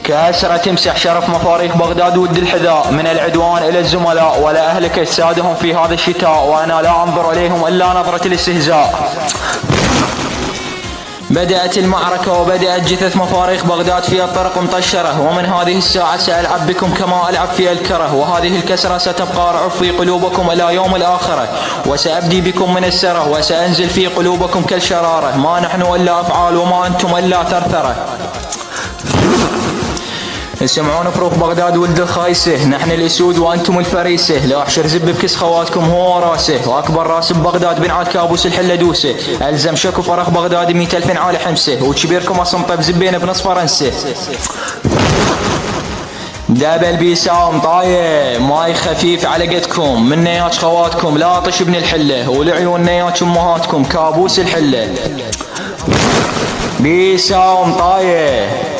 كأسرة تمسح شرف مفاريق بغداد ود الحذاء من العدوان إلى الزملاء ولا أهلك أجسادهم في هذا الشتاء، وأنا لا أنظر إليهم إلا نظرة الاستهزاء. بدأت المعركة وبدأت جثث مفاريق بغداد في الطرق مطشرة، ومن هذه الساعة سألعب بكم كما ألعب في الكره، وهذه الكسرة ستبقى رعب في قلوبكم إلى يوم الآخرة، وسأبدي بكم من السره وسأنزل في قلوبكم كالشرارة. ما نحن إلا أفعال وما أنتم إلا ثرثرة. اسمعون فروق بغداد ولد الخايسة، نحن الأسود وأنتم الفريسة، لا أحشر زب بكس خواتكم هو راسه، وأكبر راس ببغداد بن عاد كابوس الحلة دوسه، ألزم شكو فرخ بغداد 100,000 عالي حمسه، وكبيركم أصمطة بزبينه بنص فرنسه. دابل بيسام طاية ماي خفيف على قدكم، من نياج خواتكم لا طش ابن الحلة، والعيون نياج أمهاتكم كابوس الحلة. بيسام طاية.